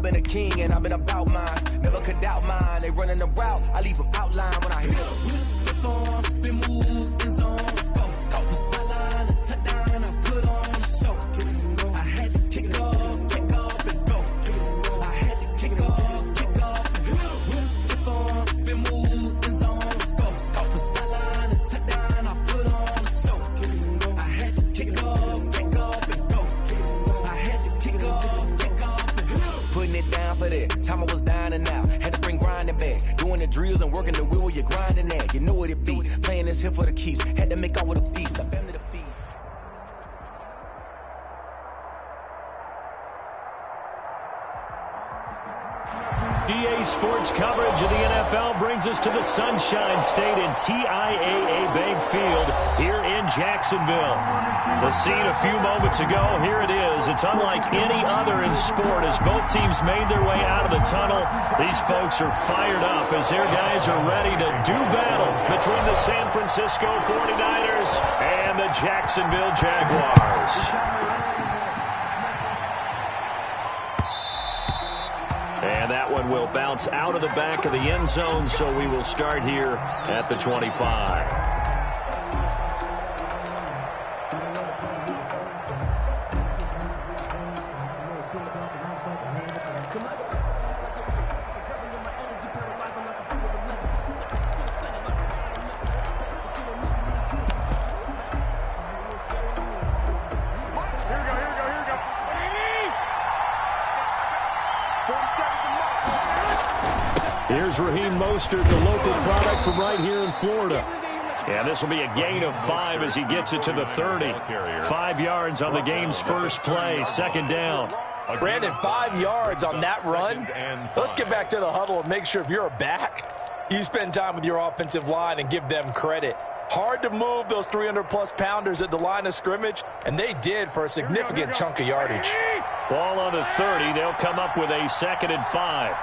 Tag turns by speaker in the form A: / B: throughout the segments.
A: I've been a king and I've been about mine. Never could doubt mine. They running the route, I leave them outline when I hit them. Spin on, spin move, in zone, scope. Scope the sideline, a touchdown, I put on a show. I had to kick off and go. I had to kick off and go. Spin on, spin move, in zone, scope. Scope the sideline, a touchdown, I put on a show. I had to kick off and go. I had to kick off and go. Putting it down for that. Time I was down and out. Had to bring grinding back. Doing the drills and working the wheel where you're grinding at. You know what it be. Playing this here for the keeps. Had to make out with a feast. I family to feed.
B: EA Sports coverage of the NFL brings us to the Sunshine State in TIAA Bank Field here in Jacksonville. The scene a few moments ago, here it is. It's unlike any other in sport as both teams made their way out of the tunnel. These folks are fired up as their guys are ready to do battle between the San Francisco 49ers and the Jacksonville Jaguars. And that one will bounce out of the back of the end zone, so we will start here at the 25. Here's Raheem Mostert, the local product from right here in Florida. And this will be a gain of 5 as he gets it to the 30. 5 yards on the game's first play, second down.
C: Brandon, 5 yards on that run. Let's get back to the huddle and make sure if you're a back, you spend time with your offensive line and give them credit. Hard to move those 300-plus pounders at the line of scrimmage, and they did for a significant chunk of yardage.
B: Ball on the 30. They'll come up with a 2nd and 5.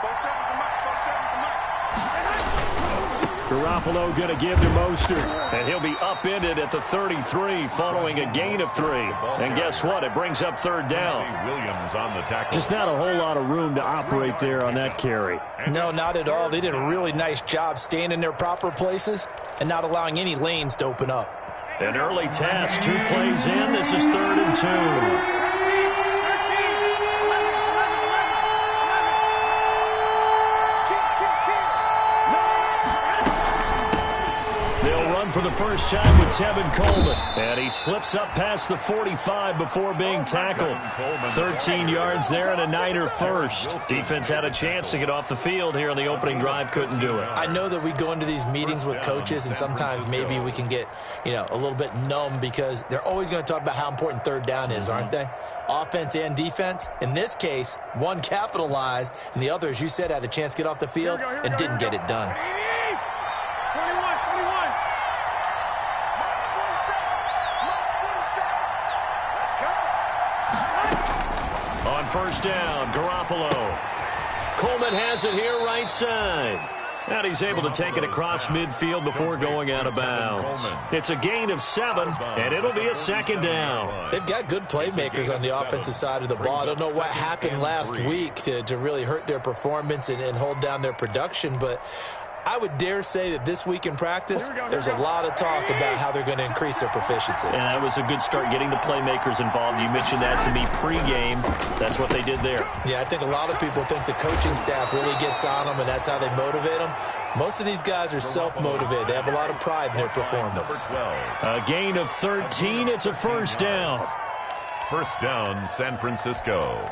B: Garoppolo going to give to Mostert, and he'll be upended at the 33 following a gain of 3. And guess what? It brings up 3rd down.
D: Williams on the tackle.
B: Just not a whole lot of room to operate there on that carry.
C: No, not at all. They did a really nice job staying in their proper places and not allowing any lanes to open up.
B: An early task, 2 plays in. This is 3rd and 2. For the first time with Tevin Coleman. And he slips up past the 45 before being tackled. 13 yards there and a Niner first. Defense had a chance to get off the field here on the opening drive, couldn't do it.
C: I know that we go into these meetings with coaches and sometimes maybe we can get, a little bit numb because they're always going to talk about how important 3rd down is, aren't they? Offense and defense. In this case, one capitalized and the other, as you said, had a chance to get off the field and didn't get it done.
B: First down, Garoppolo. Coleman has it here right side. And he's able to take it across midfield before going out of bounds. It's a gain of 7, and it'll be a 2nd down.
C: They've got good playmakers on the offensive side of the ball. I don't know what happened last week to really hurt their performance and hold down their production, but I would dare say that this week in practice, there's a lot of talk about how they're going to increase their proficiency.
B: And that was a good start getting the playmakers involved. You mentioned that to me pregame. That's what they did there.
C: Yeah, I think a lot of people think the coaching staff really gets on them, and that's how they motivate them. Most of these guys are self-motivated. They have a lot of pride in their performance.
B: A gain of 13. It's a first down.
D: First down, San Francisco.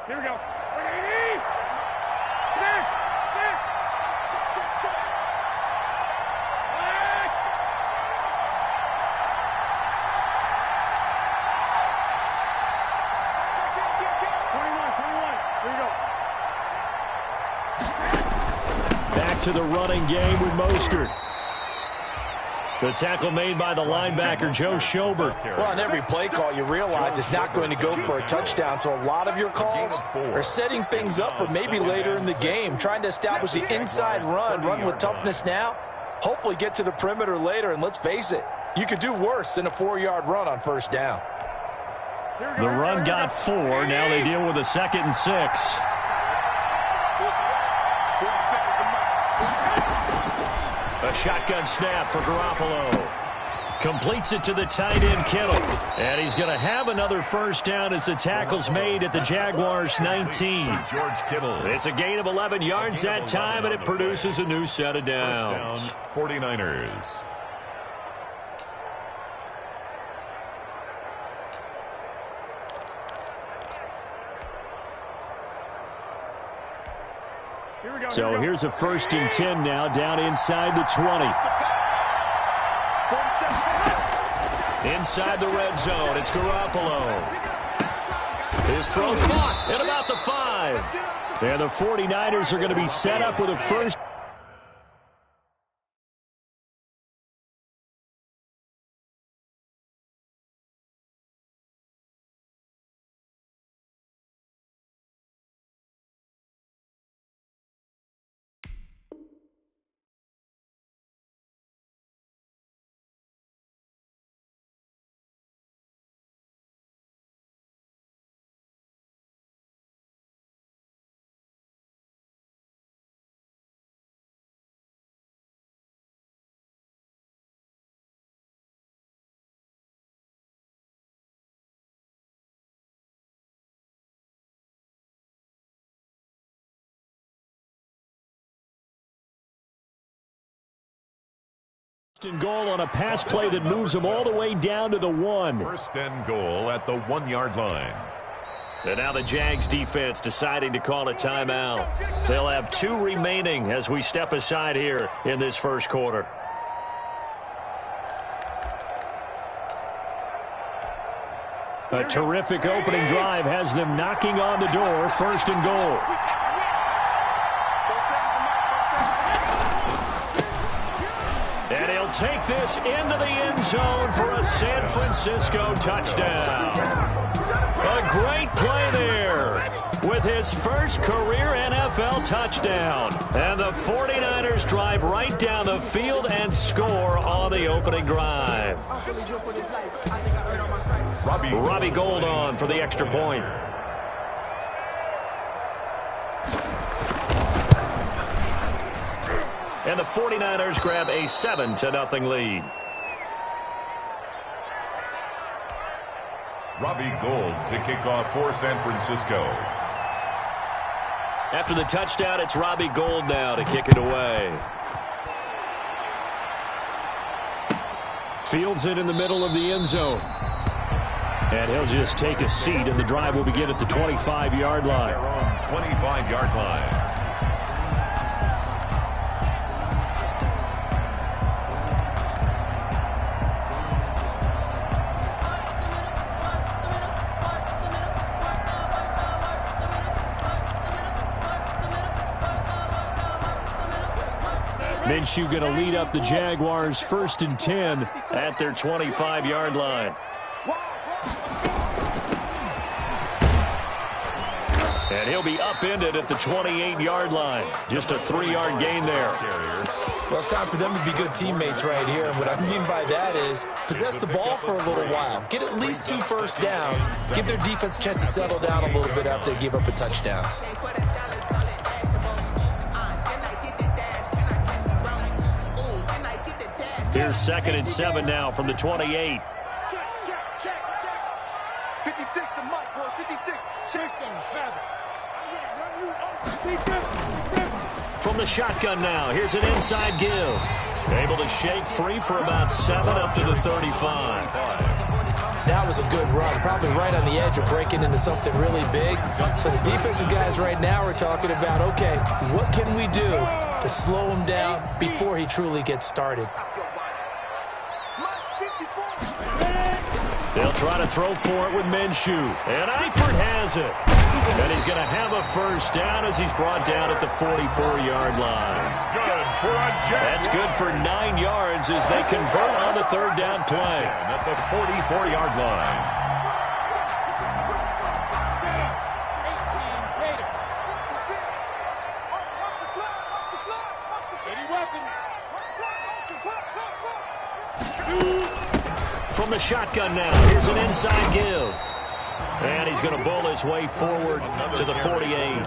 E: Here we go.
B: Back to the running game with Mostert. The tackle made by the linebacker, Joe Schobert.
C: Well, on every play call, you realize it's not going to go for a touchdown, so a lot of your calls are setting things up for maybe later in the game, trying to establish the inside run with toughness now, hopefully get to the perimeter later, and let's face it, you could do worse than a 4-yard run on first down.
B: The run got 4. Now they deal with a 2nd and 6. A shotgun snap for Garoppolo. Completes it to the tight end, Kittle. And he's going to have another first down as the tackle's made at the Jaguars' 19.
D: George Kittle.
B: It's a gain of 11 yards that time, and it produces a new set of downs.
D: First down, 49ers.
B: So here's a 1st and 10 now, down inside the 20. Inside the red zone, it's Garoppolo. His throw caught at about the 5. And the 49ers are going to be set up with a first. And goal on a pass play that moves them all the way down to the 1.
D: First and goal at the 1-yard line.
B: And now the Jags defense deciding to call a timeout. They'll have 2 remaining as we step aside here in this first quarter. A terrific opening drive has them knocking on the door. First and goal. And he'll take this into the end zone for a San Francisco touchdown. A great play there with his first career NFL touchdown. And the 49ers drive right down the field and score on the opening drive. Robbie Gould on for the extra point. And the 49ers grab a 7-0 lead.
D: Robbie Gould to kick off for San Francisco.
B: After the touchdown, it's Robbie Gould now to kick it away. Fields it in the middle of the end zone. And he'll just take a seat, and the drive will begin at the 25-yard line.
D: Their own 25-yard line.
B: Minshew going to lead up the Jaguars 1st and 10 at their 25-yard line. And he'll be upended at the 28-yard line. Just a 3-yard gain there.
C: Well, it's time for them to be good teammates right here. And what I mean by that is possess the ball for a little while. Get at least 2 first downs. Give their defense a chance to settle down a little bit after they give up a touchdown.
B: Here's 2nd and 7 now from the 28.
F: Check. 56 to Mike, boys. 56. Chase them,
B: From the shotgun now, here's an inside give. Able to shake free for about 7 up to the 35.
C: That was a good run, probably right on the edge of breaking into something really big. So the defensive guys right now are talking about, okay, what can we do to slow him down before he truly gets started?
B: They'll try to throw for it with Minshew. And Eifert has it. And he's going to have a first down as he's brought down at the 44-yard line. That's good for 9 yards as they convert on the 3rd down play.
D: At the 44-yard line.
B: From the shotgun now, here's an inside give. And he's going to bull his way forward to the 48.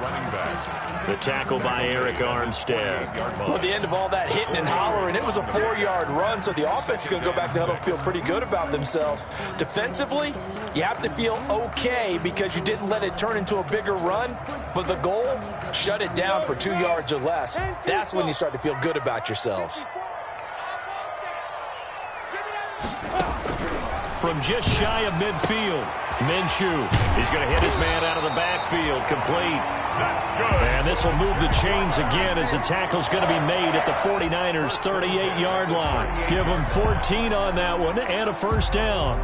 B: The tackle by Eric Armstead.
C: Well, at the end of all that hitting and hollering, it was a 4-yard run, so the offense is going to go back to the huddle and feel pretty good about themselves. Defensively, you have to feel okay because you didn't let it turn into a bigger run, but the goal, shut it down for 2 yards or less. That's when you start to feel good about yourselves.
B: From just shy of midfield, Minshew. He's going to hit his man out of the backfield, complete.
D: That's good.
B: And this will move the chains again as the tackle's going to be made at the 49ers' 38-yard line. Give them 14 on that one and a first down.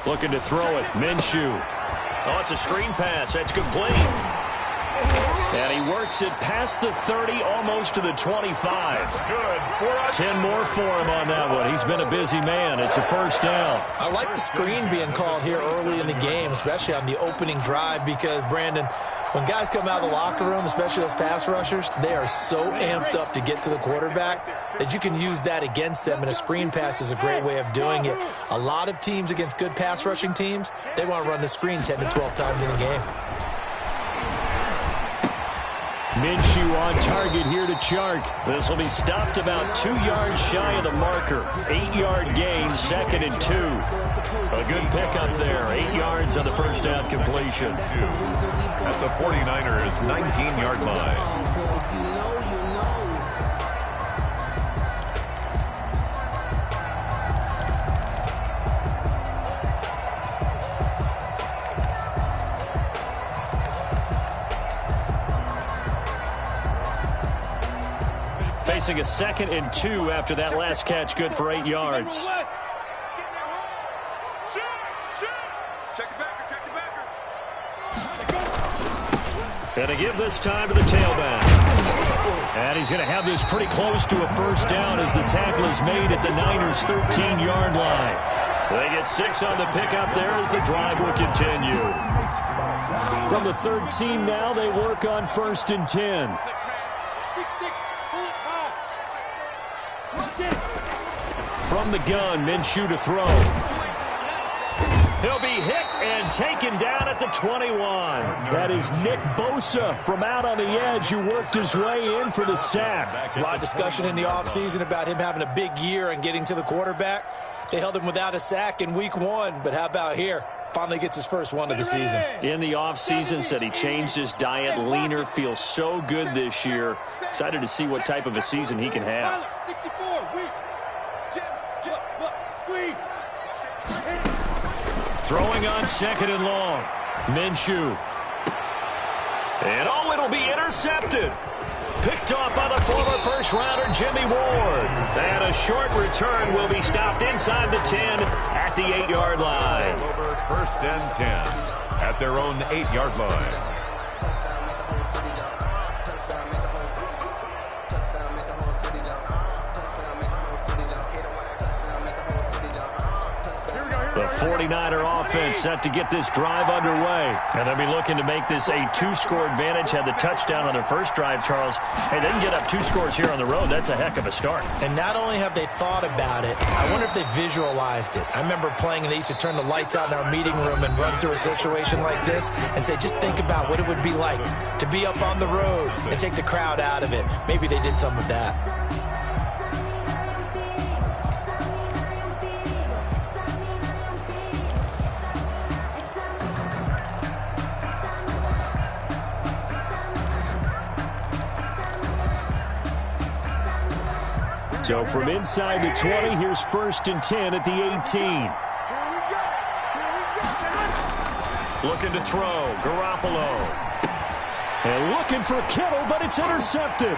B: Looking to throw it. Minshew. Oh, it's a screen pass. That's complete. And he works it past the 30, almost to the 25.
D: Good.
B: 10 more for him on that one. He's been a busy man. It's a first down.
C: I like the screen being called here early in the game, especially on the opening drive, because, Brandon, when guys come out of the locker room, especially those pass rushers, they are so amped up to get to the quarterback that you can use that against them, and a screen pass is a great way of doing it. A lot of teams against good pass rushing teams, they want to run the screen 10 to 12 times in a game.
B: Minshew on target here to Chark. This will be stopped about 2 yards shy of the marker. 8-yard gain, 2nd and 2. A good pickup there. 8 yards on the first down completion.
D: At the 49ers' 19-yard line.
B: Facing a 2nd and 2 after that last catch, good for 8 yards. And to give this time to the tailback. And he's going to have this pretty close to a first down as the tackle is made at the Niners' 13-yard line. They get 6 on the pickup there as the drive will continue. From the 13 now, they work on 1st and 10. From the gun, Minshew to throw. He'll be hit and taken down at the 21. That is Nick Bosa from out on the edge who worked his way in for the sack.
C: A lot of discussion in the offseason about him having a big year and getting to the quarterback. They held him without a sack in week 1, but how about here? Finally gets his first one of the season.
B: In the offseason, said he changed his diet, leaner, feels so good this year. Excited to see what type of a season he can have. Throwing on 2nd and long. Minshew. And oh, it'll be intercepted. Picked off by the former first-rounder Jimmy Ward. And a short return will be stopped inside the 10 at the 8-yard line.
D: Over 1st and 10 at their own 8-yard line.
B: The 49er offense set to get this drive underway. And they'll be looking to make this a 2-score advantage. Had the touchdown on their first drive, Charles. Hey, they can get up 2 scores here on the road. That's a heck of a start.
C: And not only have they thought about it, I wonder if they visualized it. I remember playing and they used to turn the lights out in our meeting room and run through a situation like this and say, just think about what it would be like to be up on the road and take the crowd out of it. Maybe they did some of that.
B: So from inside the 20, here's 1st and 10 at the 18. Looking to throw, Garoppolo. And looking for Kittle, but it's intercepted.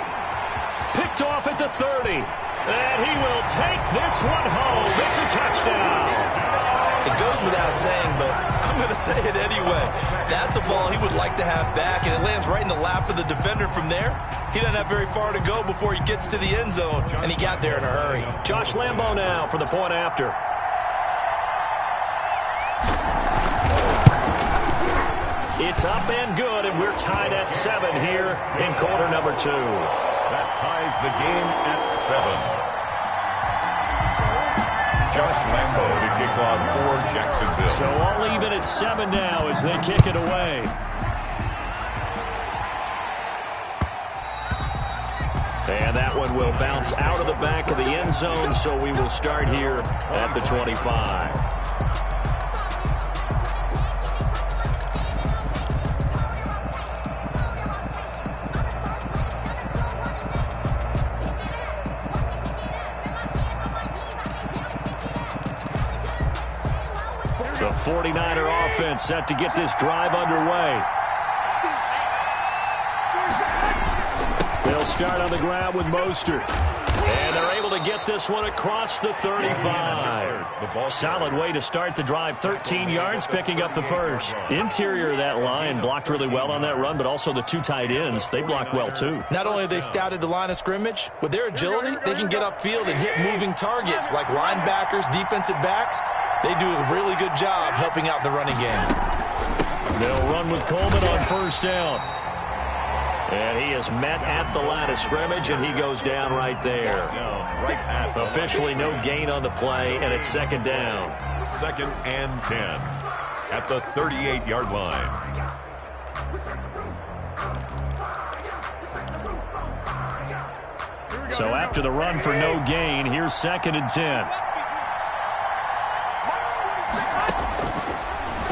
B: Picked off at the 30. And he will take this one home. It's a touchdown.
C: It goes without saying, but I'm going to say it anyway. That's a ball he would like to have back, and it lands right in the lap of the defender from there. He doesn't have very far to go before he gets to the end zone, and he got there in a hurry.
B: Josh Lambo now for the point after. It's up and good, and we're tied at 7 here in quarter number 2.
D: That ties the game at 7. Josh Lambo to kick off for Jacksonville.
B: So all even at 7 now as they kick it away. And that one will bounce out of the back of the end zone, so we will start here at the 25. The 49er offense set to get this drive underway. They'll start on the ground with Mostert. And they're able to get this one across the 35. Solid way to start the drive. 13 yards, picking up the first. Interior of that line blocked really well on that run, but also the 2 tight ends, they blocked well too.
C: Not only have they scouted the line of scrimmage, with their agility, they can get upfield and hit moving targets like linebackers, defensive backs. They do a really good job helping out the running game.
B: They'll run with Coleman on first down. And he is met at the line of scrimmage, and he goes down right there. Officially no gain on the play, and it's second down.
D: 2nd and 10 at the 38-yard line.
B: So after the run for no gain, here's 2nd and 10.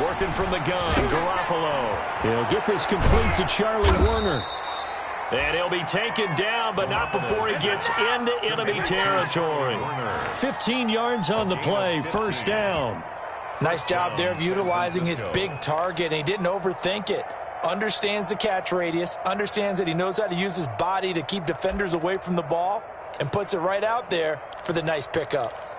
B: Working from the gun, Garoppolo. He'll get this complete to Charlie Warner. And he'll be taken down, but not before he gets into enemy territory. 15 yards on the play, first down.
C: Nice job there of utilizing his big target, and he didn't overthink it. Understands the catch radius, understands that he knows how to use his body to keep defenders away from the ball, and puts it right out there for the nice pickup.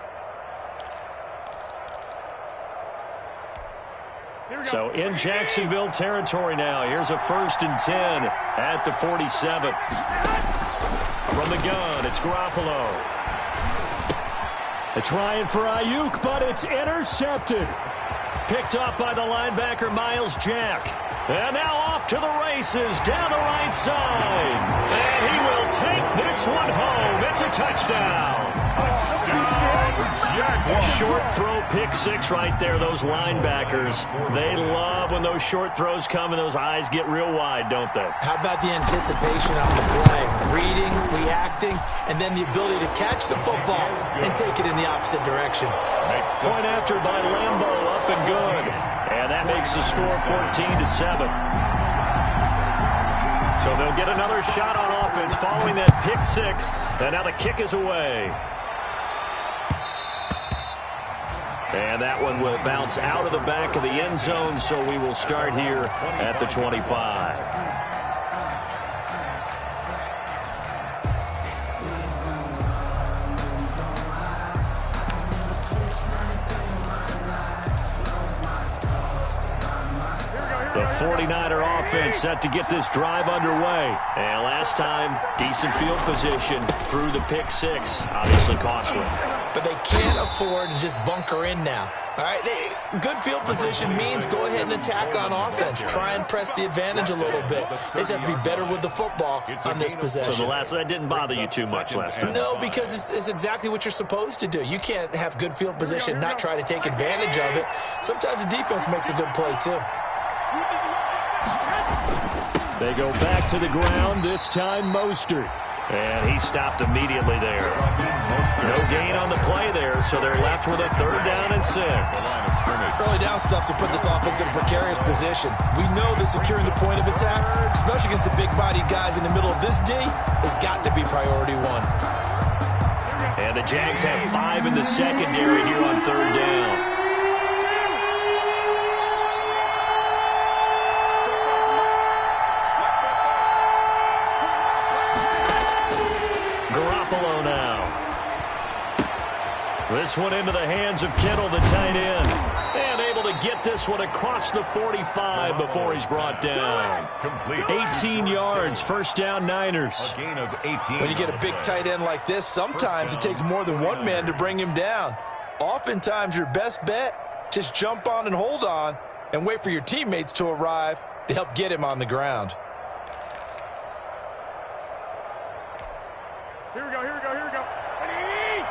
B: So in Jacksonville territory now. Here's a 1st and 10 at the 47. From the gun, it's Garoppolo. They're trying for Ayuk, but it's intercepted. Picked up by the linebacker, Miles Jack. And now off to the races down the right side. And he will take this one home. It's a touchdown. Short throw, pick 6 right there. Those linebackers, they love when those short throws come and those eyes get real wide, don't they?
C: How about the anticipation on the play? Reading, reacting, and then the ability to catch the football and take it in the opposite direction.
B: Point after by Lambo, up and good. And that makes the score 14-7. So they'll get another shot on offense following that pick 6. And now the kick is away. And that one will bounce out of the back of the end zone, so we will start here at the 25. The 49er offense set to get this drive underway. And last time, decent field position through the pick 6. Obviously costly.
C: But they can't afford to just bunker in now. All right, good field position means go ahead and attack on offense. Try and press the advantage a little bit. They just have to be better with the football on this possession.
B: So that didn't bother you too much last time?
C: No, because it's exactly what you're supposed to do. You can't have good field position, not try to take advantage of it. Sometimes the defense makes a good play, too.
B: They go back to the ground, this time Mostert. And he stopped immediately there. No gain on the play there, so they're left with a 3rd down and 6.
C: Early down stuff to put this offense in a precarious position. We know that securing the point of attack, especially against the big-bodied guys in the middle of this D, has got to be priority 1.
B: And the Jags have 5 in the secondary here on 3rd down. Garoppolo now. This one into the hands of Kittle, the tight end. And able to get this one across the 45 before he's brought down. 18 yards, first down Niners.
D: A gain of 18.
C: When you get a big tight end like this, sometimes it takes more than one man to bring him down. Oftentimes your best bet, just jump on and hold on and wait for your teammates to arrive to help get him on the ground.
E: Here we go, here we go, here we go. Hey,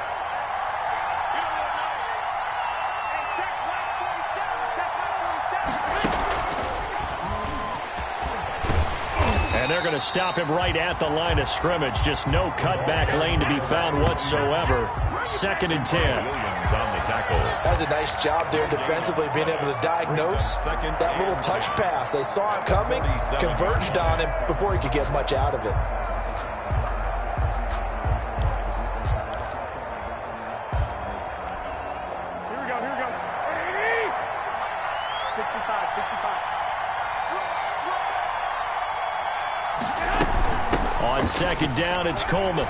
E: check flag 47, check flag 47.
B: And they're going to stop him right at the line of scrimmage. Just no cutback lane to be found whatsoever. 2nd and 10.
D: Williams on the tackle.
C: That's a nice job there defensively, being able to diagnose that little touch pass. They saw it coming, converged on him before he could get much out of it.
E: Here we go, here we go. 65, 65.
B: On 2nd down, it's Coleman.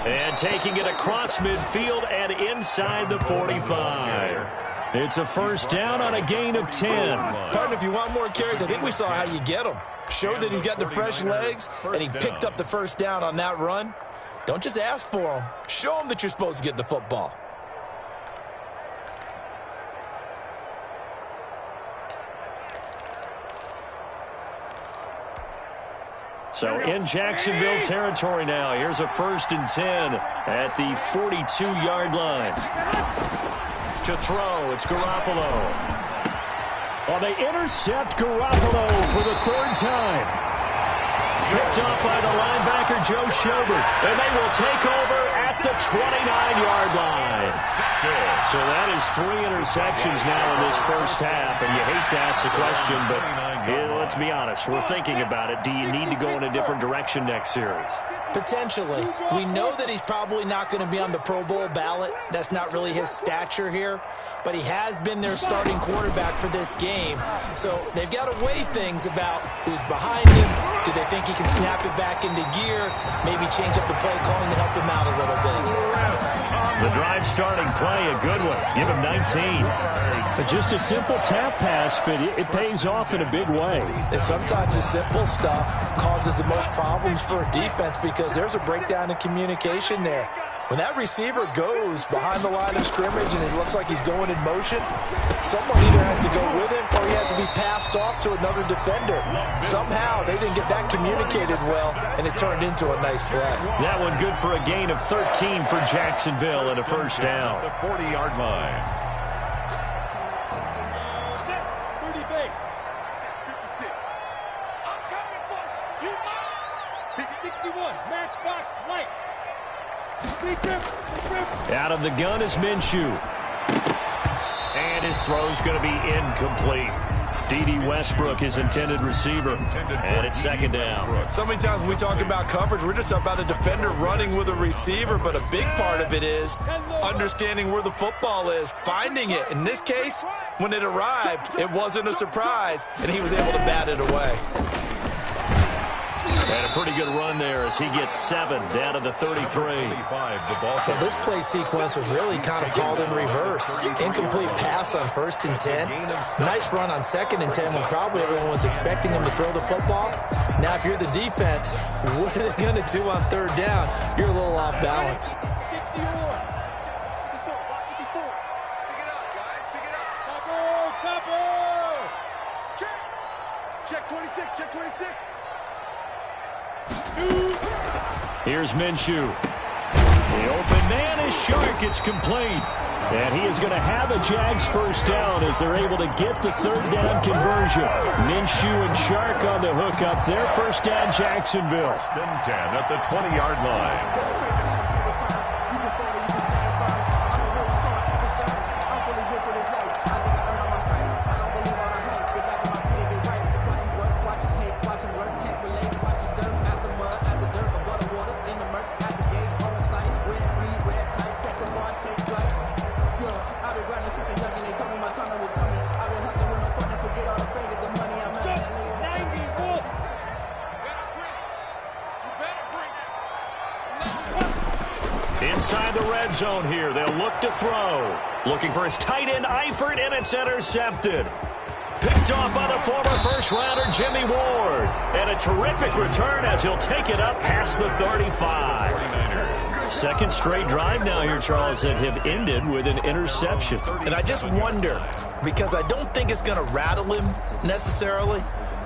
B: And taking it across midfield and inside the 45. It's a 1st down on a gain of 10.
C: Partner, if you want more carries, I think we saw how you get them. Showed that he's got the fresh legs, and he picked up the 1st down on that run. Don't just ask for them. Show them that you're supposed to get the football.
B: So in Jacksonville territory now. Here's a 1st and 10 at the 42-yard line. To throw, it's Garoppolo. Well, they intercept Garoppolo for the 3rd time. Picked off by the linebacker, Joe Schobert. And they will take over at the 29-yard line. So that is 3 interceptions now in this 1st half. And you hate to ask the question, but let's be honest. We're thinking about it. Do you need to go in a different direction next series?
C: Potentially. We know that he's probably not going to be on the Pro Bowl ballot. That's not really his stature here. But he has been their starting quarterback for this game. So they've got to weigh things about who's behind him. Do they think he can snap it back into gear? Maybe change up the play calling to help him out a little bit.
B: The drive starting play, a good one. Give him 19. Just a simple tap pass, but it pays off in a big way.
C: And sometimes the simple stuff causes the most problems for a defense because there's a breakdown in communication there. When that receiver goes behind the line of scrimmage and it looks like he's going in motion, someone either has to go with him or he has to be passed off to another defender. Somehow they didn't get that communicated well, and it turned into a nice play.
B: That one good for a gain of 13 for Jacksonville and a 1st down.
D: The 40-yard line.
F: 30 base. 56. I'm coming for you. 61. Matchbox lights.
B: Out of the gun is Minshew. And his throw's going to be incomplete. D.D. Westbrook, his intended receiver. And it's 2nd down.
C: So many times when we talk about coverage, we're just about a defender running with a receiver, but a big part of it is understanding where the football is, finding it. In this case, when it arrived, it wasn't a surprise, and he was able to bat it away.
B: And a pretty good run there as he gets 7 down to the 33.
C: Well, this play sequence was really kind of called in reverse. Incomplete pass on 1st and 10. Nice run on 2nd and 10 when probably everyone was expecting him to throw the football. Now, if you're the defense, what are they going to do on 3rd down? You're a little off balance.
F: Check 26, check 26.
B: Here's Minshew. The open man is Shark. It's complete. And he is going to have a Jags 1st down as they're able to get the 3rd down conversion. Minshew and Shark on the hook up there. 1st down, Jacksonville.
D: 1st and 10 at the 20-yard line.
B: Inside the red zone here. They'll look to throw. Looking for his tight end, Eifert, and it's intercepted. Picked off by the former first-rounder, Jimmy Ward. And a terrific return as he'll take it up past the 35. 2nd straight drive now here, Charles, that have ended with an interception.
C: And I just wonder, because I don't think it's going to rattle him necessarily,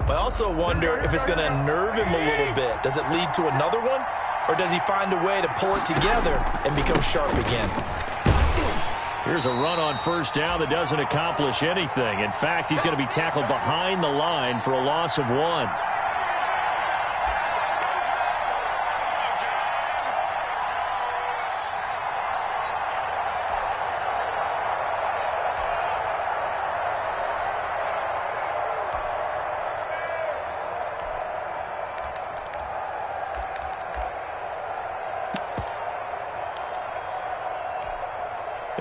C: but I also wonder if it's going to unnerve him a little bit. Does it lead to another one, or does he find a way to pull it together and become sharp again?
B: Here's a run on first down that doesn't accomplish anything. In fact, he's going to be tackled behind the line for a loss of 1.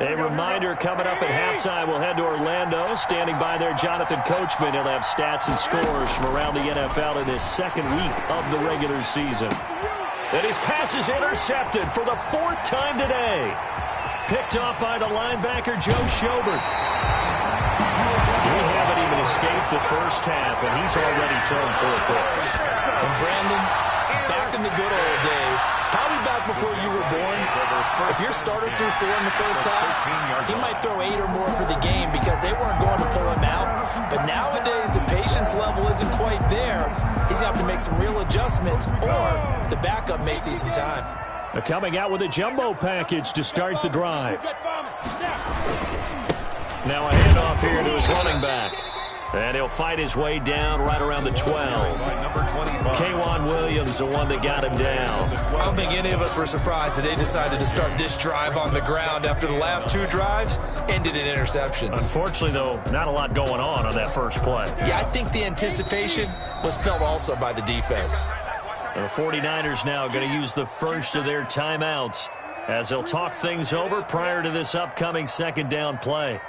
B: A reminder coming up at halftime, we'll head to Orlando. Standing by there, Jonathan Coachman. He'll have stats and scores from around the NFL in his second week of the regular season. And his pass is intercepted for the 4th time today. Picked off by the linebacker, Joe Schobert. We haven't even escaped the first half, and he's already thrown 4 picks.
C: And Brandon, back in the good old days, probably back before you were born, if your starter threw 4 in the first half, he might throw 8 or more for the game because they weren't going to pull him out. But nowadays, the patience level isn't quite there. He's going to have to make some real adjustments, or the backup may see some time.
B: They're coming out with a jumbo package to start the drive. Now a handoff here to his running back. And he'll fight his way down right around the 12. K'Wan Williams, the one that got him down.
C: I don't think any of us were surprised that they decided to start this drive on the ground after the last 2 drives ended in interceptions.
B: Unfortunately, though, not a lot going on that first play.
C: Yeah, I think the anticipation was felt also by the defense.
B: The 49ers now going to use the first of their timeouts as they'll talk things over prior to this upcoming second down play.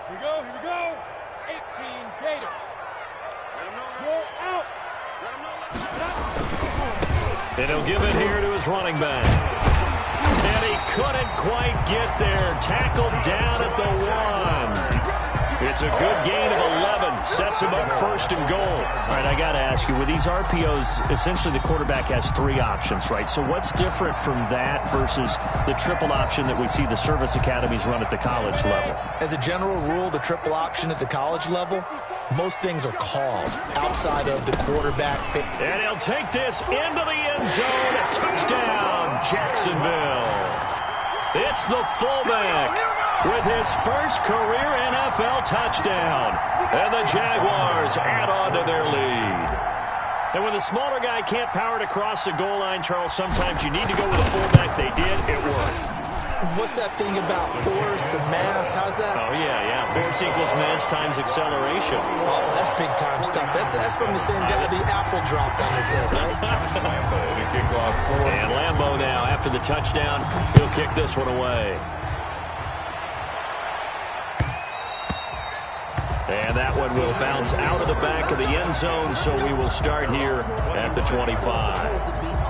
F: Here we go. 18 Gator. Throw out.
B: And he'll give it here to his running back. And he couldn't quite get there. Tackled down at the 1. It's a good gain of 11. Sets him up 1st and goal. All right, I got to ask you, with these RPOs, essentially the quarterback has 3 options, right? So what's different from that versus the triple option that we see the service academies run at the college level?
C: As a general rule, the triple option at the college level, most things are called outside of the quarterback fit.
B: And he'll take this into the end zone. A touchdown, Jacksonville. It's the fullback with his first career NFL touchdown. And the Jaguars add on to their lead. And when the smaller guy can't power it across the goal line, Charles, sometimes you need to go with a fullback. They did. It worked.
C: What's that thing about force and mass? How's that?
B: Oh, yeah. Force equals mass times acceleration.
C: Oh, that's big-time stuff. That's from the same guy the apple dropped on his head, right?
B: And Lambeau now, after the touchdown, he'll kick this one away. And that one will bounce out of the back of the end zone, so we will start here at the 25.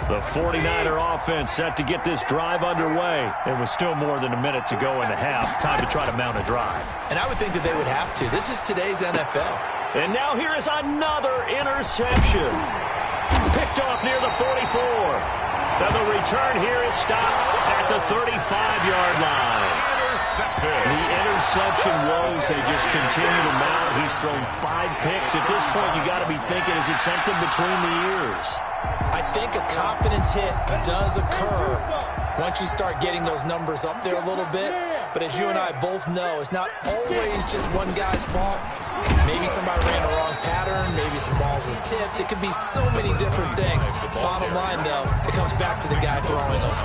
B: The 49er offense set to get this drive underway. It was still more than a minute to go in the half. Time to try to mount a drive.
C: And I would think that they would have to. This is today's NFL.
B: And now here is another interception. Picked off near the 44. And the return here is stopped at the 35-yard line. The interception woes, they just continue to mount. He's thrown 5 picks. At this point, you got to be thinking, is it something between the ears?
C: I think a confidence hit does occur once you start getting those numbers up there a little bit. But as you and I both know, it's not always just one guy's fault. Maybe somebody ran the wrong pattern. Maybe some balls were tipped. It could be so many different things. Bottom line, though, it comes back to the guy throwing them.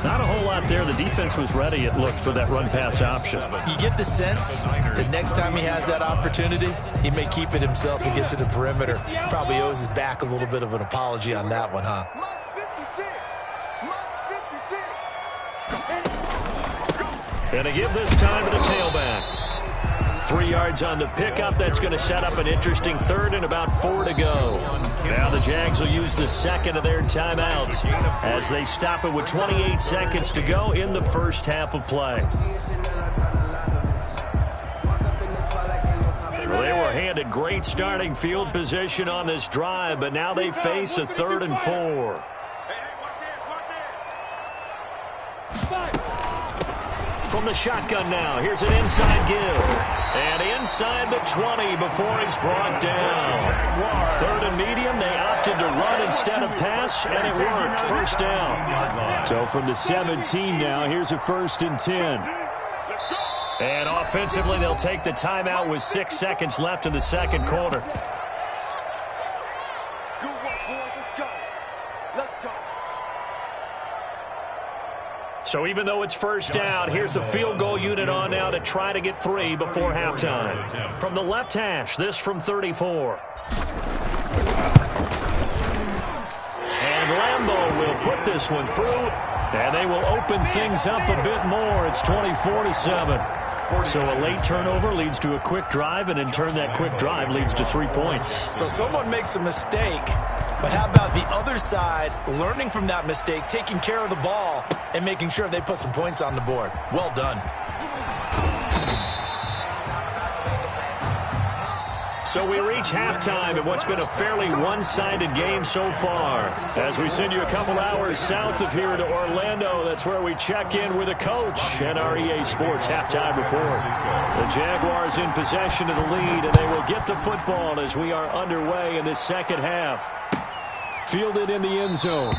B: Not a whole lot there. The defense was ready, it looked, for that run-pass option.
C: You get the sense that next time he has that opportunity, he may keep it himself and get to the perimeter. Probably owes his back a little bit of an apology on that one, huh?
B: And to give this time to the tailback. 3 yards on the pickup. That's going to set up an interesting third and about 4 to go. Now the Jags will use the second of their timeouts as they stop it with 28 seconds to go in the first half of play. Well, they were handed great starting field position on this drive, but now they face a 3rd and 4. From the shotgun now, here's an inside give. And inside the 20 before he's brought down. 3rd and medium, they opted to run instead of pass, and it worked. First down. So from the 17 now, here's a 1st and 10. And offensively, they'll take the timeout with 6 seconds left in the second quarter. So even though it's first down, here's the field goal unit on now to try to get 3 before halftime. From the left hash, this from 34. And Lambeau will put this one through, and they will open things up a bit more. It's 24-7. So a late turnover leads to a quick drive, and in turn that quick drive leads to 3 points.
C: So someone makes a mistake, but how about the other side learning from that mistake, taking care of the ball, and making sure they put some points on the board? Well done.
B: So we reach halftime in what's been a fairly one-sided game so far. As we send you a couple hours south of here to Orlando, that's where we check in with a coach and our EA Sports halftime report. The Jaguars in possession of the lead, and they will get the football as we are underway in this second half. Fielded in the end zone.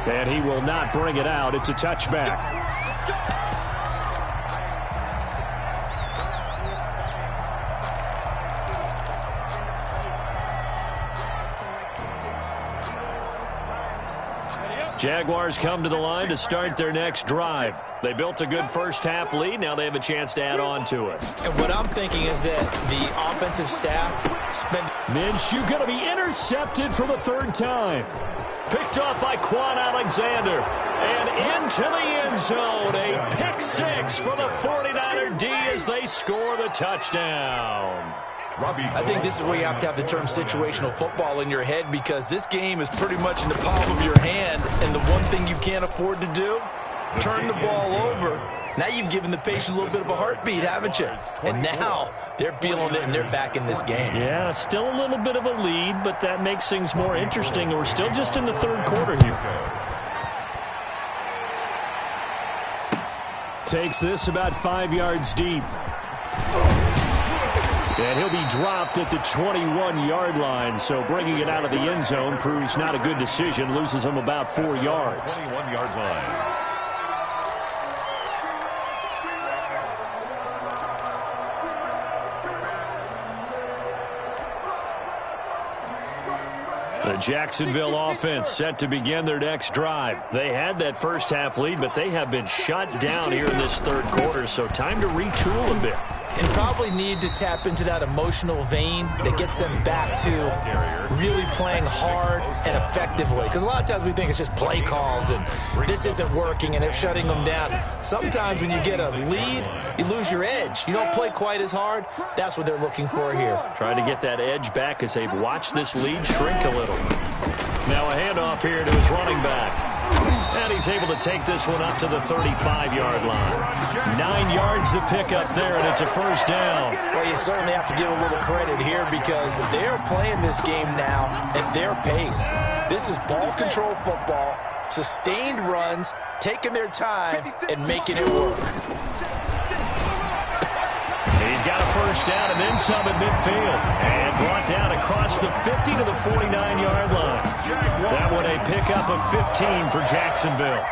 B: And he will not bring it out. It's a touchback. Jaguars come to the line to start their next drive. They built a good first half lead. Now they have a chance to add on to it.
C: And what I'm thinking is that the offensive staff spent...
B: Minshew going to be intercepted for the 3rd time. Picked off by Quan Alexander. And into the end zone. A pick 6 for the 49er D as they score the touchdown.
C: I think this is where you have to have the term situational football in your head, because this game is pretty much in the palm of your hand, and the one thing you can't afford to do, turn the ball over. Now you've given the patient a little bit of a heartbeat, haven't you? And now they're feeling it, and they're back in this game.
B: Yeah, still a little bit of a lead, but that makes things more interesting. We're still just in the 3rd quarter here. Takes this about 5 yards deep. And he'll be dropped at the 21-yard line, so bringing it out of the end zone proves not a good decision. Loses him about 4 yards.
D: 21-yard line.
B: The Jacksonville offense set to begin their next drive. They had that first half lead, but they have been shut down here in this 3rd quarter, so time to retool a bit.
C: And probably need to tap into that emotional vein that gets them back to really playing hard and effectively. Because a lot of times we think it's just play calls and this isn't working and they're shutting them down. Sometimes when you get a lead, you lose your edge. You don't play quite as hard. That's what they're looking for here.
B: Trying to get that edge back as they've watched this lead shrink a little. Now a handoff here to his running back. And he's able to take this one up to the 35-yard line. 9 yards to pick up there, and it's a first down.
C: Well, you certainly have to give a little credit here because they're playing this game now at their pace. This is ball control football, sustained runs, taking their time, and making it work.
B: He's got a first down and then some at midfield. And brought down across the 50 to the 49-yard line. That one a pickup of 15 for Jacksonville.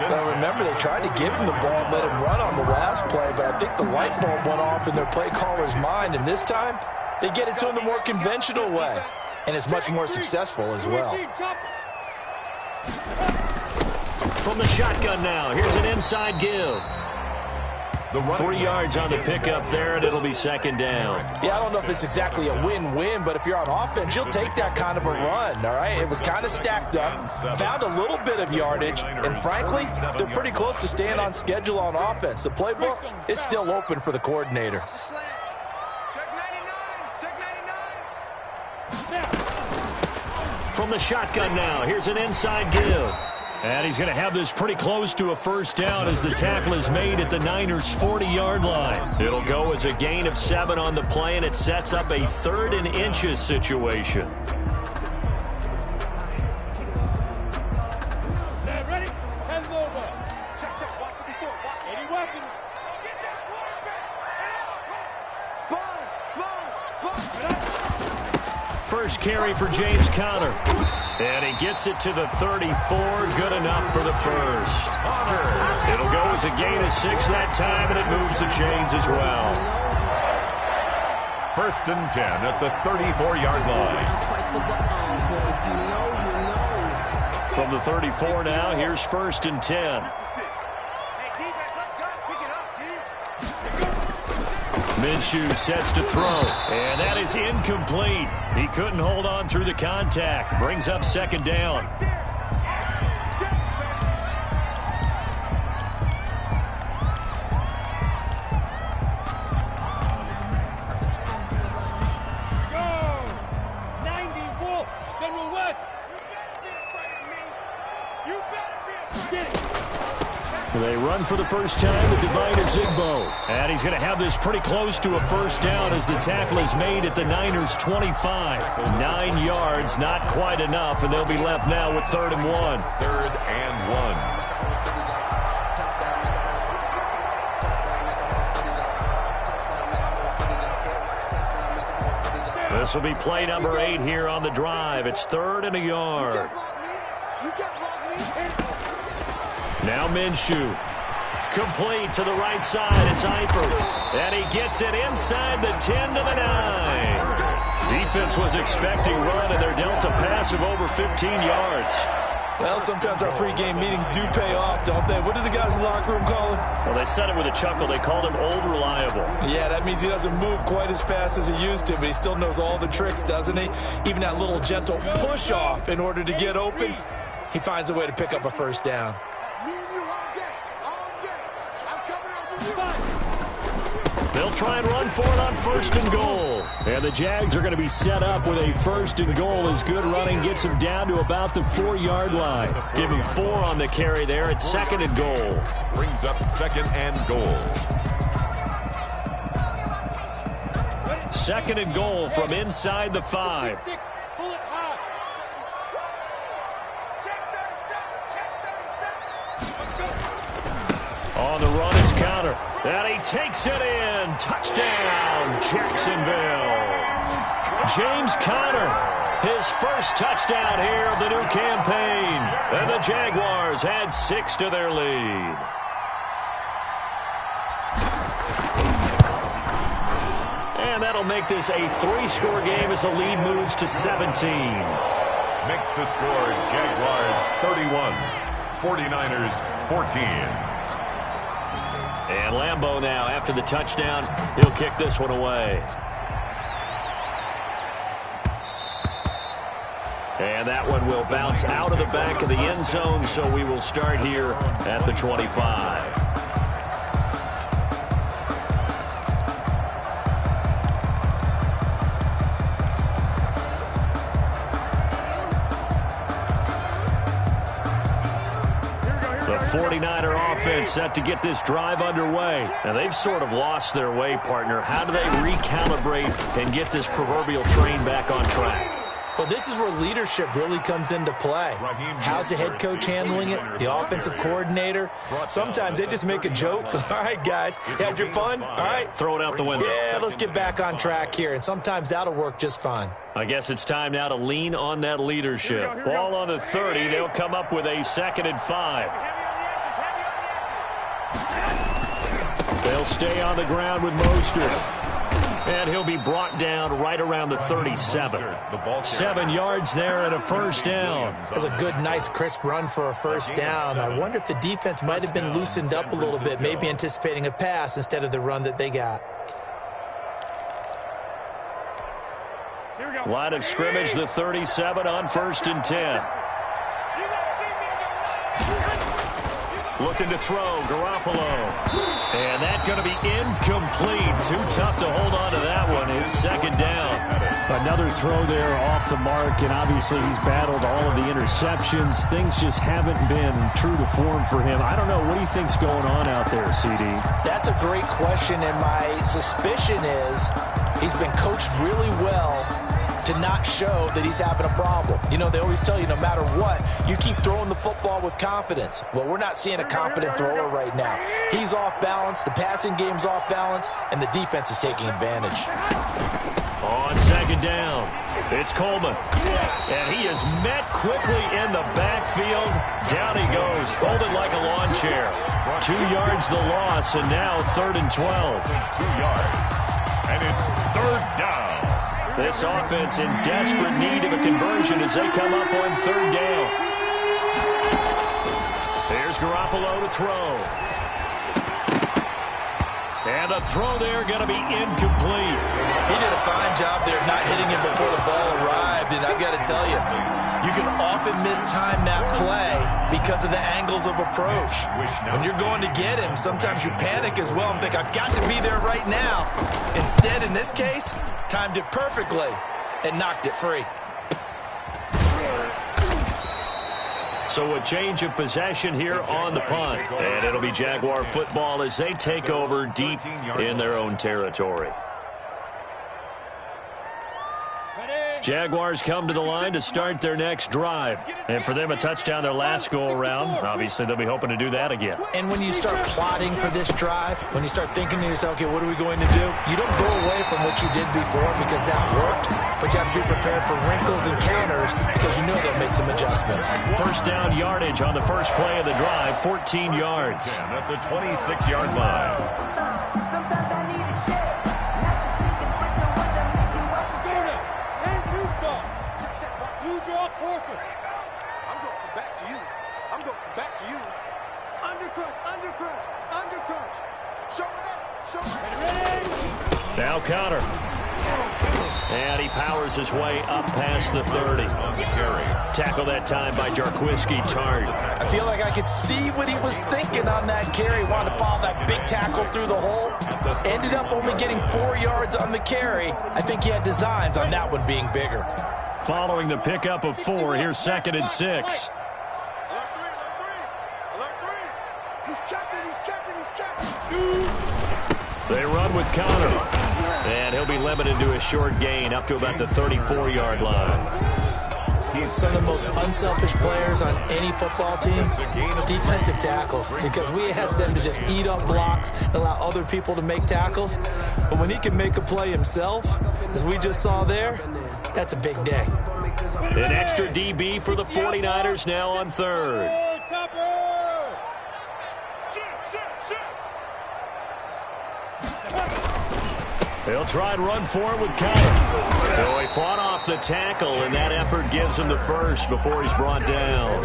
C: Now remember, they tried to give him the ball and let him run on the last play, but I think the light bulb went off in their play caller's mind, and this time they get it to him the more conventional way, and it's much more successful as well.
B: From the shotgun now, here's an inside give. 3 yards on the pickup there, and it'll be second down.
C: Yeah, I don't know if it's exactly a win-win, but if you're on offense, you'll take that kind of a run, all right? It was kind of stacked up, found a little bit of yardage, and frankly, they're pretty close to staying on schedule on offense. The playbook is still open for the coordinator.
B: From the shotgun now, here's an inside give. And he's going to have this pretty close to a first down as the tackle is made at the Niners' 40-yard line. It'll go as a gain of 7 on the play, and it sets up a 3rd and inches situation.
F: Ready? 10 over. Check, check. Watch the before. Watch. Any weapon.
B: First carry for James Conner. And he gets it to the 34. Good enough for the first. It'll go as a gain of 6 that time, and it moves the chains as well.
D: 1st and 10 at the 34-yard line.
B: From the 34 now, here's 1st and 10. Minshew sets to throw, and that is incomplete. He couldn't hold on through the contact. Brings up 2nd down.
F: Go! 90 Wolf, General West. You better be afraid of me.
B: They run for the first time with Divine Zigbo. And he's going to have this pretty close to a first down as the tackle is made at the Niners' 25. 9 yards, not quite enough, and they'll be left now with 3rd and 1.
D: 3rd and 1.
B: This will be play number 8 here on the drive. It's 3rd and a yard. Now Minshew. Complete to the right side. It's Eifert. And he gets it inside the 10 to the 9. Defense was expecting run, and they're dealt a pass of over 15 yards.
C: Well, sometimes our pregame meetings do pay off, don't they? What do the guys in the locker room call him?
B: Well, they said it with a chuckle. They called him Old Reliable.
C: Yeah, that means he doesn't move quite as fast as he used to, but he still knows all the tricks, doesn't he? Even that little gentle push-off in order to get open, he finds a way to pick up a first down.
B: They'll try and run for it on 1st and goal. And the Jags are going to be set up with a 1st and goal as good running gets them down to about the 4-yard line. Give him 4 on the carry there at 2nd and goal.
D: Brings up 2nd and goal.
B: 2nd and goal from inside the 5. On the run is Conner. And he takes it in. Touchdown, Jacksonville. James Conner, his first touchdown here of the new campaign. And the Jaguars add 6 to their lead. And that'll make this a 3-score game as the lead moves to 17.
D: Makes the score Jaguars 31, 49ers 14.
B: And Lambeau now, after the touchdown, he'll kick this one away. And that one will bounce out of the back of the end zone, so we will start here at the 25. The 49er offense set to get this drive underway. And they've sort of lost their way, partner. How do they recalibrate and get this proverbial train back on track?
C: Well, this is where leadership really comes into play. How's the head coach handling it? The offensive coordinator? Sometimes they just make a joke. All right, guys, you had your fun? All right.
B: Throw it out the window.
C: Yeah, let's get back on track here. And sometimes that'll work just fine.
B: I guess it's time now to lean on that leadership. Ball on the 30. They'll come up with a 2nd and 5. They'll stay on the ground with Mostert. And he'll be brought down right around the 37. 7 yards there and a first down.
C: That's a good, nice, crisp run for a first down. I wonder if the defense might have been loosened up a little bit, maybe anticipating a pass instead of the run that they got.
B: Line of scrimmage, the 37 on 1st and 10. Looking to throw, Garoppolo. And that's going to be incomplete. Too tough to hold on to that one. It's 2nd down. Another throw there off the mark, and obviously he's battled all of the interceptions. Things just haven't been true to form for him. I don't know. What do you think's going on out there, CD?
C: That's a great question, and my suspicion is he's been coached really well to not show that he's having a problem. You know, they always tell you no matter what, you keep throwing the football with confidence. Well, we're not seeing a confident thrower right now. He's off balance, the passing game's off balance, and the defense is taking advantage.
B: On second down, it's Coleman. And he is met quickly in the backfield. Down he goes, folded like a lawn chair. 2 yards the loss, and now 3rd and 12.
D: 2 yards. And it's 3rd down.
B: This offense in desperate need of a conversion as they come up on 3rd down. Here's Garoppolo to throw. And the throw there going to be incomplete.
C: He did a fine job there not hitting him before the ball arrived, and I've got to tell you, you can often mistime that play because of the angles of approach. When you're going to get him, sometimes you panic as well and think, I've got to be there right now. Instead, in this case, timed it perfectly and knocked it free.
B: So a change of possession here on the punt. And it'll be Jaguar football as they take over deep in their own territory. Jaguars come to the line to start their next drive. And for them, a touchdown their last go-around. Obviously, they'll be hoping to do that again.
C: And when you start plotting for this drive, when you start thinking to yourself, okay, what are we going to do? You don't go away from what you did before because that worked, but you have to be prepared for wrinkles and counters because you know they'll make some adjustments.
B: First down yardage on the first play of the drive, 14 yards.
D: At the 26-yard line.
E: Sometimes I need a check. Not to speak and spit the ones that make you watch your step. 10-2 stop. You draw corker. I'm going to come back to you. I'm going to come back to you. Undercrush, undercrush, undercrush. Show me that. Show me that. Ready?
B: Now Connor. And he powers his way up past the 30. Tackle that time by Jarquiski Tart.
C: I feel like I could see what he was thinking on that carry. Wanted to follow that big tackle through the hole. Ended up only getting 4 yards on the carry. I think he had designs on that one being bigger.
B: Following the pickup of 4, here's 2nd and 6.
E: Alert three. Alert three. He's checking, he's checking, he's checking.
B: They run with Connor. And he'll be limited to a short gain up to about the 34-yard line.
C: Some of the most unselfish players on any football team, defensive tackles, because we ask them to just eat up blocks and allow other people to make tackles. But when he can make a play himself, as we just saw there, that's a big day.
B: An extra DB for the 49ers now on 3rd. They'll try and run for it with Connor. So he fought off the tackle, and that effort gives him the first before he's brought down.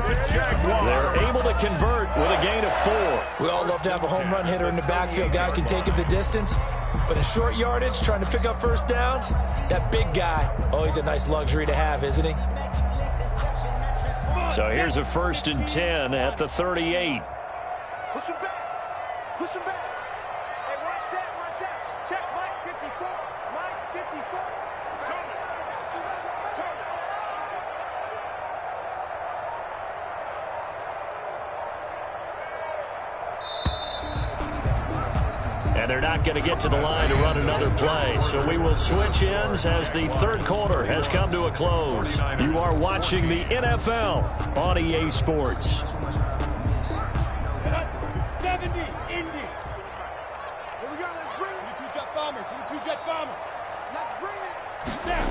B: They're able to convert with a gain of 4.
C: We all love to have a home run hitter in the backfield. Guy can take it the distance. But in short yardage, trying to pick up first downs, that big guy, oh, he's a nice luxury to have, isn't he?
B: So here's a 1st and 10 at the 38.
E: Push him back. Push him back. Hey, one set. Check Mike 54. Mike 54.
B: And they're not going to get to the line to run another play. So we will switch ends as the 3rd quarter has come to a close. You are watching the NFL on EA Sports.
E: 70, Indy. Here we go, let's bring it. 22 jet bomber, 22 jet bomber. Let's bring it. Down.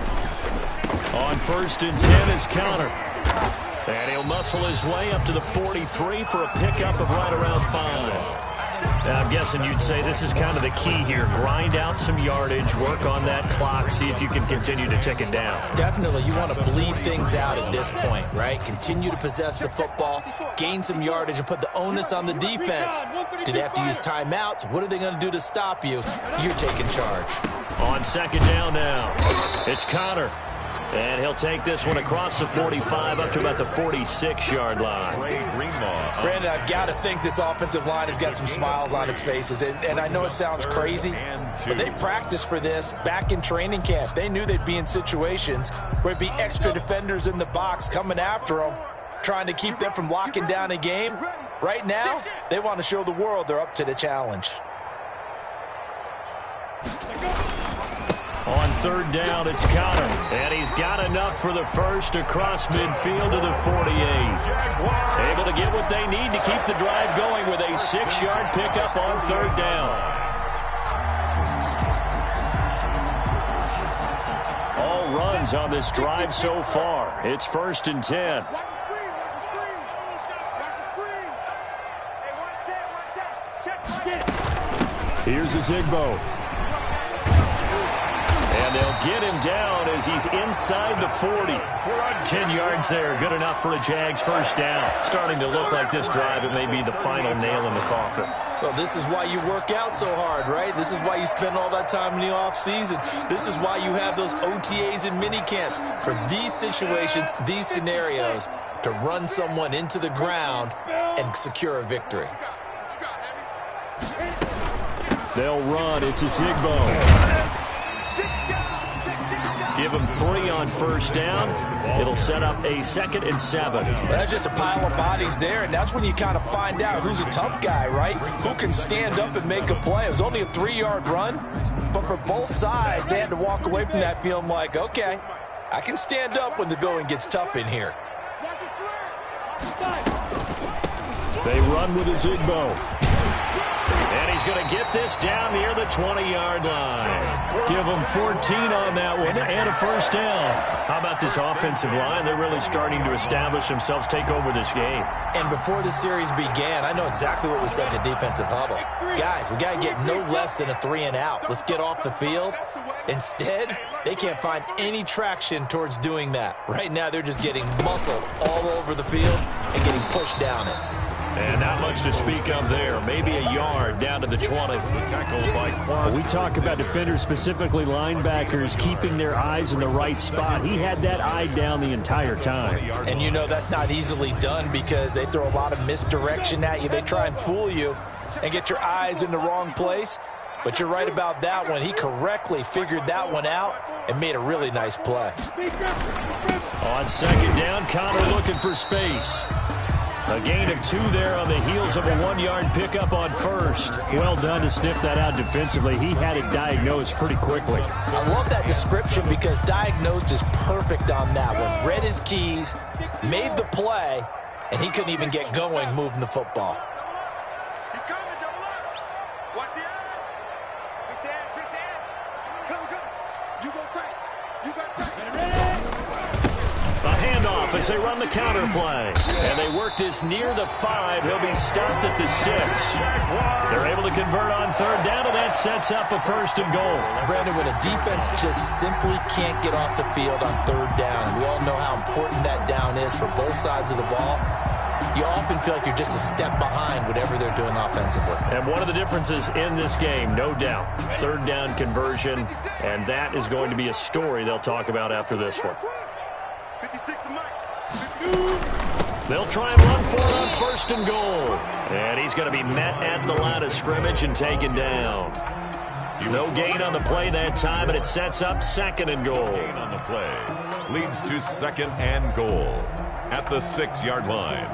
B: On 1st and 10 is Connor. And he'll muscle his way up to the 43 for a pickup of right around 5. Now, I'm guessing you'd say this is kind of the key here. Grind out some yardage, work on that clock, see if you can continue to tick it down.
C: Definitely, you want to bleed things out at this point, right? Continue to possess the football, gain some yardage, and put the onus on the defense. Do they have to use timeouts? What are they going to do to stop you? You're taking charge.
B: On 2nd down now, it's Connor. And he'll take this one across the 45 up to about the 46-yard line.
C: Brandon, I've got to think this offensive line has got some smiles on its faces. And I know it sounds crazy, but they practiced for this back in training camp. They knew they'd be in situations where there'd be extra defenders in the box coming after them, trying to keep them from locking down a game. Right now, they want to show the world they're up to the challenge.
B: On third down, it's Connor. And he's got enough for the first across midfield to the 48. Able to get what they need to keep the drive going with a 6-yard pickup on third down. All runs on this drive so far. It's 1st and 10. Here's Zigbo. And they'll get him down as he's inside the 40. 10 yards there, good enough for a Jags first down. Starting to look like this drive, it may be the final nail in the coffin.
C: Well, this is why you work out so hard, right? This is why you spend all that time in the offseason. This is why you have those OTAs and mini camps. For these situations, these scenarios, to run someone into the ground and secure a victory.
B: They'll run. It's Zigbo. Give him 3 on first down. It'll set up a 2nd and 7.
C: That's just a pile of bodies there, and that's when you kind of find out who's a tough guy, right? Who can stand up and make a play. It was only a 3-yard run, but for both sides, they had to walk away from that feeling like, okay, I can stand up when the going gets tough in here.
B: They run with Zigbo. And he's going to get this down near the 20-yard line. Give him 14 on that one and a first down. How about this offensive line? They're really starting to establish themselves, take over this game.
C: And before the series began, I know exactly what was said in the defensive huddle. Guys, we got to get no less than a 3 and out. Let's get off the field. Instead, they can't find any traction towards doing that. Right now, they're just getting muscled all over the field and getting pushed down it.
B: And not much to speak of there. Maybe a yard down to the 20. We talk about defenders, specifically linebackers, keeping their eyes in the right spot. He had that eye down the entire time.
C: And you know that's not easily done because they throw a lot of misdirection at you. They try and fool you and get your eyes in the wrong place. But you're right about that one. He correctly figured that one out and made a really nice play.
B: On second down, Connor looking for space. A gain of 2 there on the heels of a 1-yard pickup on first. Well done to sniff that out defensively. He had it diagnosed pretty quickly.
C: I love that description because diagnosed is perfect on that one. Read his keys, made the play, and he couldn't even get going moving the football.
E: He's coming, double up. Watch the edge. Big dance. Come. You go tight. You got tight.
B: A handoff as they run the counter play. And they work this near the 5. He'll be stopped at the 6. They're able to convert on third down, and that sets up a 1st and goal.
C: Brandon, when a defense just simply can't get off the field on third down, we all know how important that down is for both sides of the ball. You often feel like you're just a step behind whatever they're doing offensively.
B: And one of the differences in this game, no doubt, third down conversion, and that is going to be a story they'll talk about after this one.
E: 56 to Mike.
B: They'll try and run for it on 1st and goal. And he's going to be met at the line of scrimmage and taken down. No gain on the play that time, and it sets up 2nd and goal.
D: Gain on the play leads to 2nd and goal at the 6-yard line.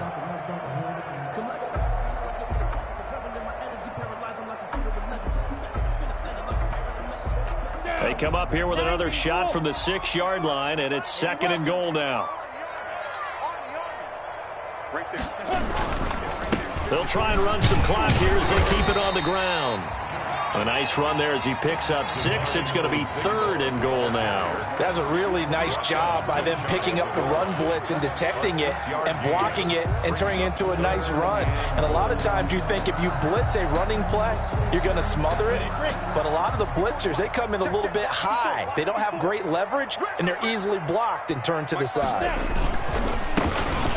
B: They come up here with another shot from the 6-yard line, and it's 2nd and goal now. They'll try and run some clock here as they keep it on the ground. A nice run there as he picks up 6. It's going to be 3rd and goal now.
C: That's a really nice job by them picking up the run blitz and detecting it and blocking it and turning it into a nice run. And a lot of times you think if you blitz a running play, you're going to smother it. But a lot of the blitzers, they come in a little bit high. They don't have great leverage, and they're easily blocked and turned to the side.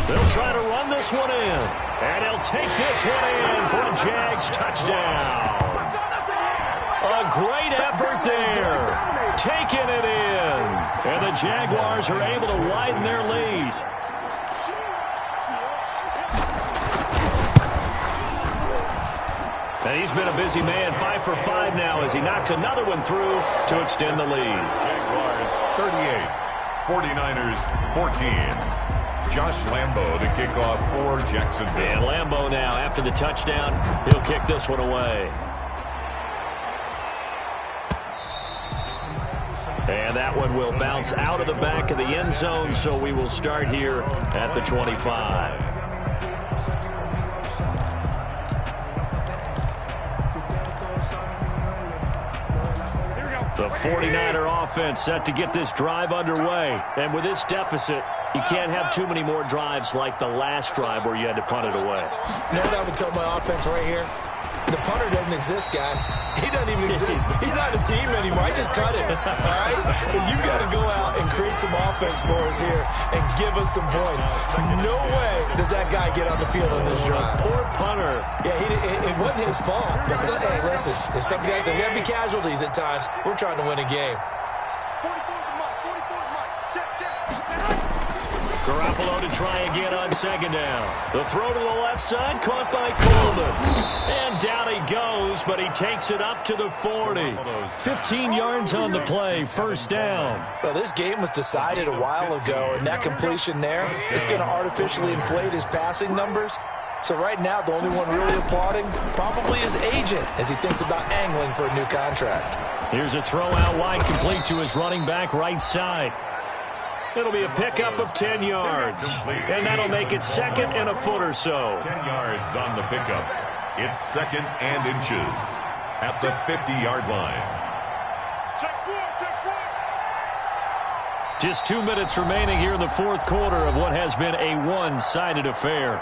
B: They'll try to run this one in. And he'll take this one in for a Jags touchdown. A great effort there. Taking it in. And the the Jaguars are able to widen their lead. And he's been a busy man, 5 for 5 now as he knocks another one through to extend the lead.
D: Jaguars 38, 49ers 14. Josh Lambo to kick off for Jacksonville.
B: And Lambo now, after the touchdown, he'll kick this one away. And that one will bounce out of the back of the end zone, so we will start here at the 25. The 49er offense set to get this drive underway. And with this deficit, you can't have too many more drives like the last drive where you had to punt it away.
C: You know what I would tell my offense right here? The punter doesn't exist, guys. He doesn't even exist. He's not a team anymore. I just cut it, all right? So you got to go out and create some offense for us here and give us some points. No way does that guy get on the field on this drive.
B: Poor punter.
C: Yeah, it wasn't his fault. But hey, listen, if something like that, we have to be casualties at times. We're trying to win a game.
E: 44 to Mike, 44 to Mike. Check.
B: Garoppolo to try again on second down. The throw to the left side, caught by Coleman. And down he goes, but he takes it up to the 40. 15 yards on the play, first down.
C: Well, this game was decided a while ago, and that completion there is going to artificially inflate his passing numbers. So right now, the only one really applauding probably his agent as he thinks about angling for a new contract.
B: Here's a throw out wide, complete to his running back right side. It'll be a pickup of 10 yards, and that'll make it second and a foot or so.
D: 10 yards on the pickup. It's second and inches at the 50-yard line.
F: Check four.
B: Just 2 minutes remaining here in the fourth quarter of what has been a one-sided affair.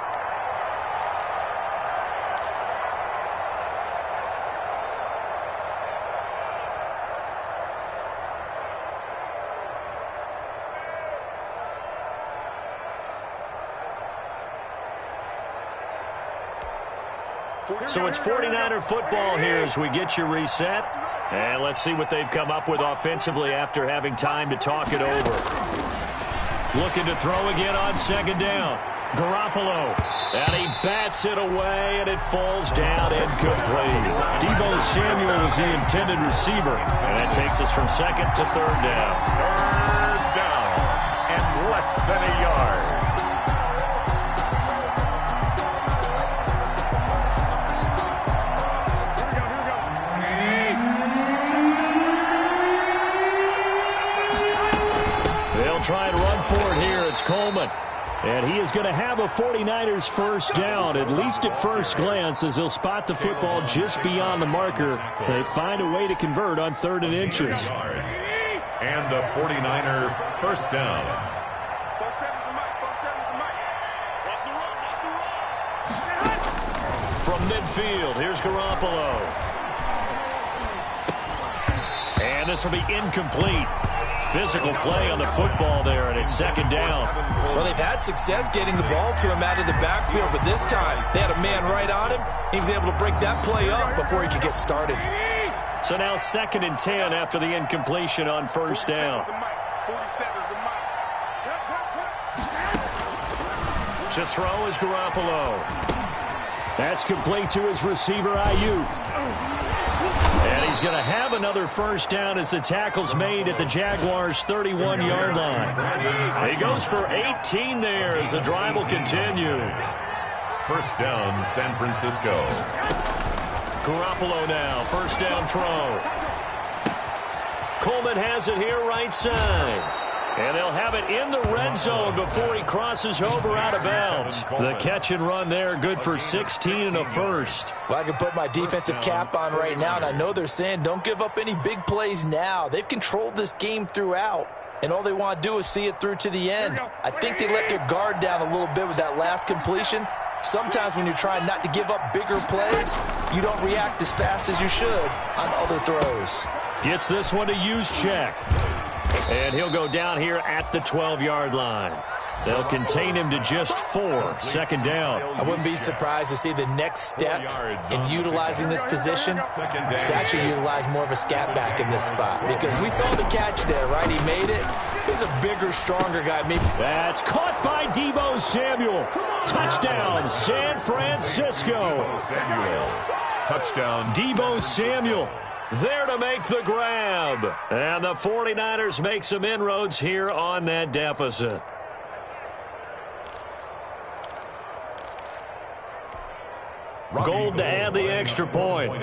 B: So it's 49er football here as we get you reset. And let's see what they've come up with offensively after having time to talk it over. Looking to throw again on second down. Garoppolo. And he bats it away, and it falls down incomplete. Deebo Samuel was the intended receiver. And that takes us from second to third down.
D: Third down and less than a yard.
B: Try and run for it here. It's Coleman. And he is going to have a 49ers first down, at least at first glance, as he'll spot the football just beyond the marker. They find a way to convert on third and inches.
D: And a 49er first down.
B: From midfield, here's Garoppolo. And this will be incomplete. Physical play on the football there, and it's second down.
C: Well, they've had success getting the ball to him out of the backfield, but this time they had a man right on him. He was able to break that play up before he could get started.
B: So now second and 10 after the incompletion on first down. To throw is Garoppolo. That's complete to his receiver, Ayuk. And he's going to have another first down as the tackle's made at the Jaguars' 31-yard line. He goes for 18 there as the drive will continue.
D: First down, San Francisco.
B: Garoppolo now, first down throw. Coleman has it here right side. And they'll have it in the red zone before he crosses over out of bounds. The catch and run there, good for 16 and a first.
C: Well, I can put my defensive cap on right now, and I know they're saying don't give up any big plays now. They've controlled this game throughout, and all they want to do is see it through to the end. I think they let their guard down a little bit with that last completion. Sometimes when you're trying not to give up bigger plays, you don't react as fast as you should on other throws.
B: Gets this one to Juszczyk. And he'll go down here at the 12-yard line. They'll contain him to just 4, second down.
C: I wouldn't be surprised to see the next step in utilizing this position is to actually utilize more of a scat back in this spot, because we saw the catch there, right? He made it, He's a bigger, stronger guy. Maybe.
B: That's caught by Deebo Samuel. Touchdown, San Francisco.
D: Samuel. Touchdown.
B: Deebo Samuel there to make the grab. And the 49ers make some inroads here on that deficit. Gold to add the extra point.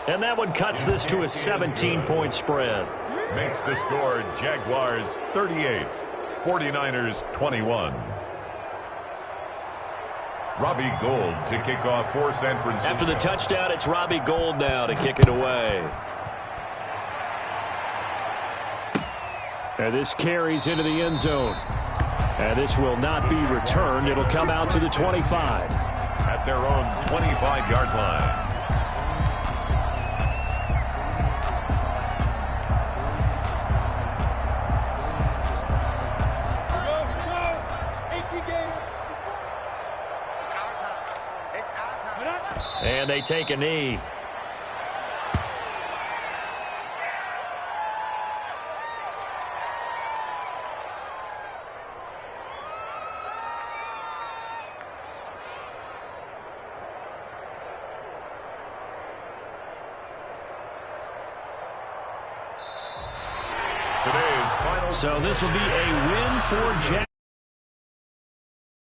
B: And that one cuts this to a 17-point spread.
D: Makes the score Jaguars 38, 49ers 21. Robbie Gould to kick off for San Francisco.
B: After the touchdown, it's Robbie Gould now to kick it away. And this carries into the end zone. And this will not be returned. It'll come out to the 25.
D: At their own 25-yard line.
B: And they take a knee. So this will be a win for Jack.